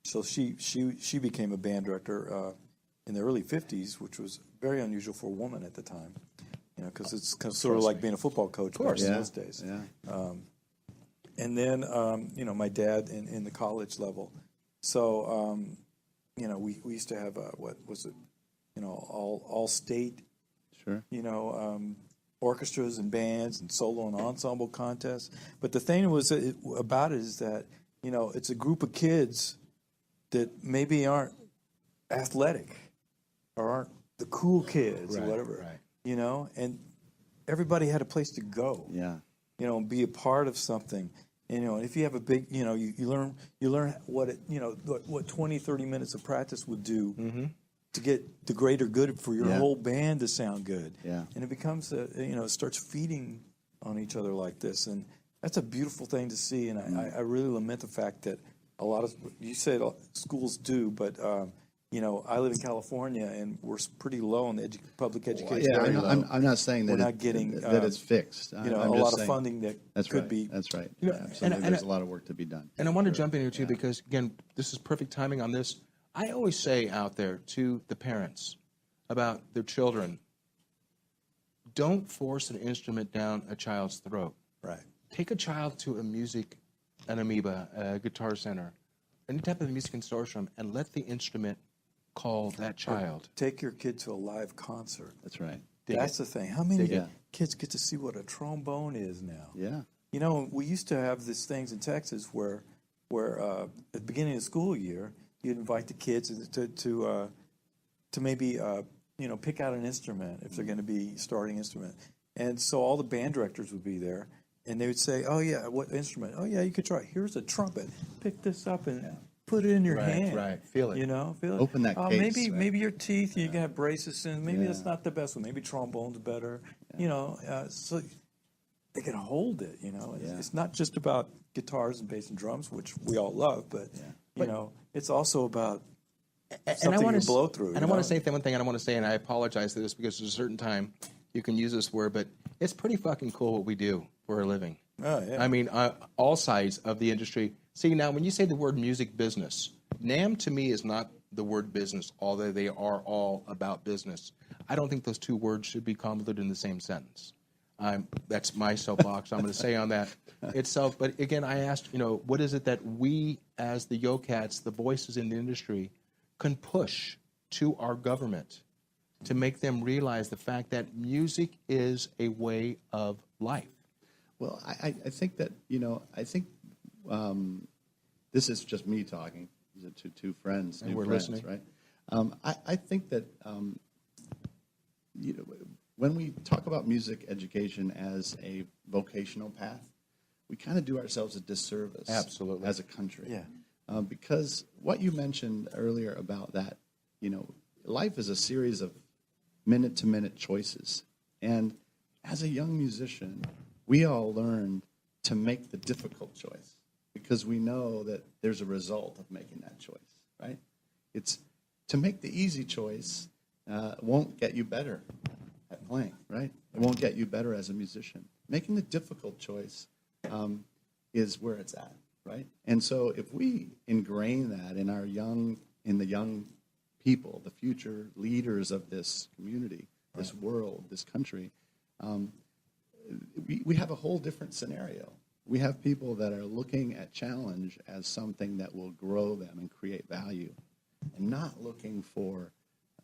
so she became a band director in the early '50s, which was very unusual for a woman at the time. Because it's sort of like being a football coach back in those days. Yeah. And then, my dad in the college level. So, we used to have all state, sure, orchestras and bands and solo and ensemble contests. But the thing about it is that, it's a group of kids that maybe aren't athletic or aren't the cool kids or whatever. Right. And everybody had a place to go. Yeah. And be a part of something. And if you have a big, you learn what what 20, 30 minutes of practice would do to get the greater good for your whole band to sound good. Yeah. And it becomes it starts feeding on each other like this. And That's a beautiful thing to see, and I really lament the fact that a lot of, you said schools do, but I live in California, and we're pretty low on the public education. I'm not saying that we're not getting that it's fixed. A lot of funding that could be. That's right. And there's a lot of work to be done. And I want to jump in here too, because again, this is perfect timing on this. I always say out there to the parents about their children, don't force an instrument down a child's throat. Right. Take a child to an amoeba, a guitar center, any type of music consortium, and let the instrument call that child. Take your kid to a live concert. That's right. That's the thing. How many kids get to see what a trombone is now? Yeah. We used to have these things in Texas where at the beginning of the school year, you'd invite the kids to maybe pick out an instrument if they're going to be starting instrument. And so all the band directors would be there, and they would say, "Oh yeah, what instrument? Oh yeah, you could try. Here's a trumpet. Pick this up and put it in your hand. Right, feel it. Feel it. Open that case. Maybe your teeth. You can have braces in. Maybe that's not the best one. Maybe trombone's better. So they can hold it. It's not just about guitars and bass and drums, which we all love, but it's also about something to blow through. And I want to say one thing, and I want to say, and I apologize for this because there's a certain time you can use this word, but it's pretty fucking cool what we do for a living. Oh, yeah. I mean, all sides of the industry. See, now, when you say the word music business, NAMM to me is not the word business, although they are all about business. I don't think those two words should be convoluted in the same sentence. That's my soapbox I'm going to say on that itself. But again, I asked, what is it that we, as the YoCats, the voices in the industry, can push to our government to make them realize the fact that music is a way of life? Well, I think that, this is just me talking to two friends, and we're friends, listening. Right? I think that, when we talk about music education as a vocational path, we kind of do ourselves a disservice. Absolutely. As a country. Yeah. Because what you mentioned earlier about that, life is a series of minute-to-minute choices. And as a young musician, we all learned to make the difficult choice because we know that there's a result of making that choice, right? It's to make the easy choice won't get you better at playing, right? It won't get you better as a musician. Making the difficult choice is where it's at, right? And so if we ingrain that in the young people, the future leaders of this community, this world, this country, we have a whole different scenario. We have people that are looking at challenge as something that will grow them and create value, and not looking for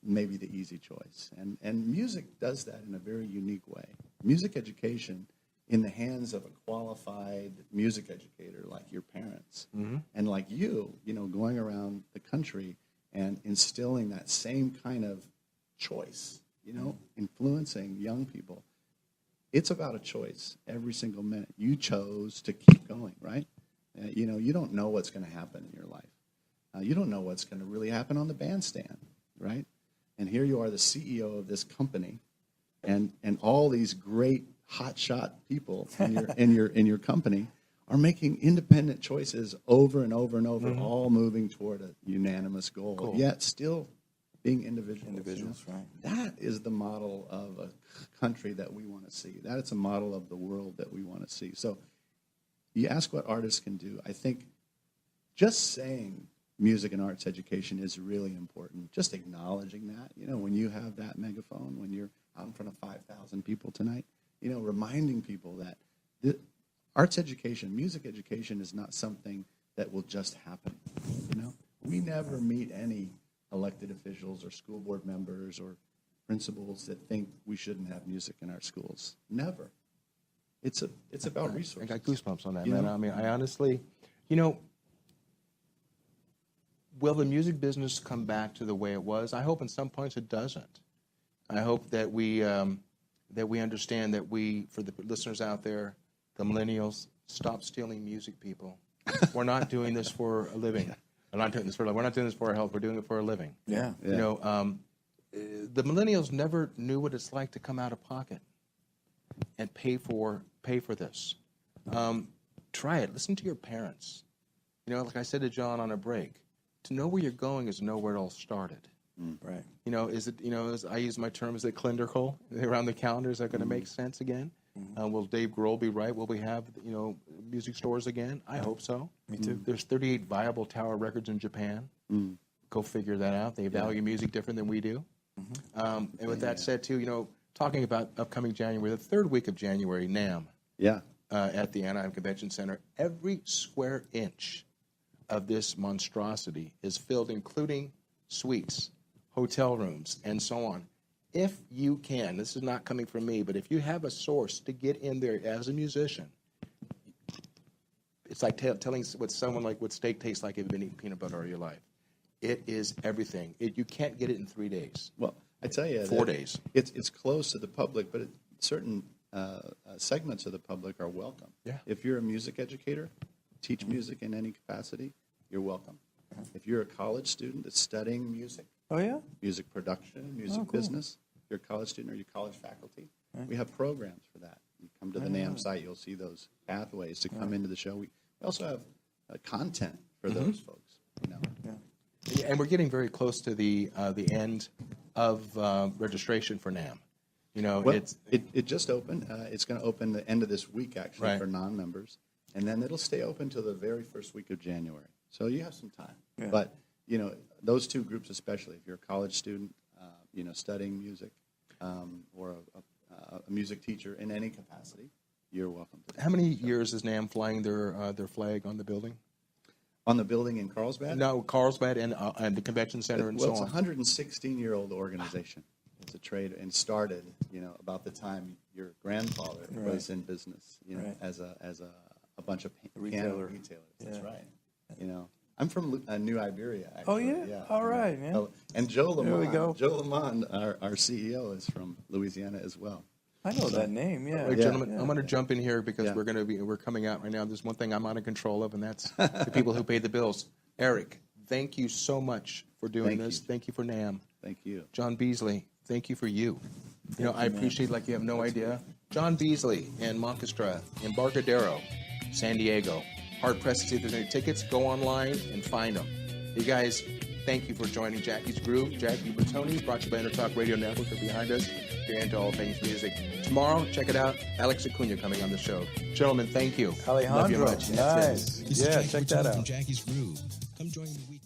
maybe the easy choice. And music does that in a very unique way. Music education in the hands of a qualified music educator like your parents and like you, going around the country and instilling that same kind of choice, influencing young people. It's about a choice every single minute. You chose to keep going, right? You don't know what's going to happen in your life. You don't know what's going to really happen on the bandstand, right? And here you are, the CEO of this company, and all these great hotshot people in your company are making independent choices over and over and over, all moving toward a unanimous goal. Yet still being individuals. Right? That is the model of a country that we want to see. That is a model of the world that we want to see. So you ask what artists can do. I think just saying music and arts education is really important. Just acknowledging that, when you have that megaphone, when you're out in front of 5,000 people tonight, reminding people that the arts education, music education is not something that will just happen. We never meet any elected officials or school board members or principals that think we shouldn't have music in our schools. Never. It's about resources. I got goosebumps on that, man. I mean, I honestly, will the music business come back to the way it was? I hope in some points it doesn't. I hope that we understand that for the listeners out there, the millennials, stop stealing music, people. We're not doing this for a living. We're not doing this for our health. We're doing it for a living. Yeah. The millennials never knew what it's like to come out of pocket and pay for this. Try it. Listen to your parents. You know, like I said to John on a break, to know where you're going is to know where it all started. Right. You know, is it, you know, as I use my term, is it cylindrical around the calendar? Is that going to make sense again? Will Dave Grohl be right? Will we have, you know, music stores again? I hope so. Me too. There's 38 viable Tower records in Japan. Go figure that out. They value music different than we do. And with that said, too, you know, talking about upcoming January, the third week of January, NAMM. Yeah. At the Anaheim Convention Center, every square inch of this monstrosity is filled, including suites, hotel rooms, and so on. If you can, this is not coming from me, but if you have a source to get in there as a musician, it's like telling what someone like what steak tastes like if you've been eating peanut butter all your life. It is everything. You can't get it in 3 days. Well, I tell you, 4 days. It's close to the public, but certain segments of the public are welcome. Yeah. If you're a music educator, teach music in any capacity, you're welcome. If you're a college student that's studying music, music production, music business, you're a college student or you're college faculty, we have programs for that. You come to the NAMM site, you'll see those pathways to come into the show. We also have content for those folks. You know. And we're getting very close to the end of registration for NAMM. You know, well, it just opened. It's going to open the end of this week, actually, for non-members. And then it'll stay open till the very first week of January. So you have some time. Yeah. But, you know, those two groups especially, if you're a college student, you know, studying music or a music teacher in any capacity, you're welcome to. How many years is NAMM flying their flag on the building? On the building in Carlsbad? No, Carlsbad and the convention center and so on. Well, it's a 116-year-old organization. It's a trade and started, you know, about the time your grandfather was in business, you know, as a bunch of piano retailers. That's right. You know, I'm from New Iberia, actually. Oh, yeah? All right, man. Oh, and Joe Lamont, there we go. Joe Lamont, our CEO, is from Louisiana as well. I know that name, yeah. Wait, gentlemen, I'm going to jump in here because we're coming out right now. There's one thing I'm not in control of, and that's the people who pay the bills. Eric, thank you so much for doing this. Thank you for NAMM. Thank you. John Beasley, thank you for you. You know, I appreciate like you have no idea. John Beasley in Moncastra, Embarcadero, San Diego. Hard pressed to see if there's any tickets. Go online and find them. You guys, thank you for joining Jackie's Groove. Jackie Bertoni, brought to you by Intertalk Radio Network, are behind us. If you're into all things music. Tomorrow, check it out. Alex Acuna coming on the show. Gentlemen, thank you. Alejandro, love you much. Nice. Yeah, check that out. From Jackie's Groove. Come join me.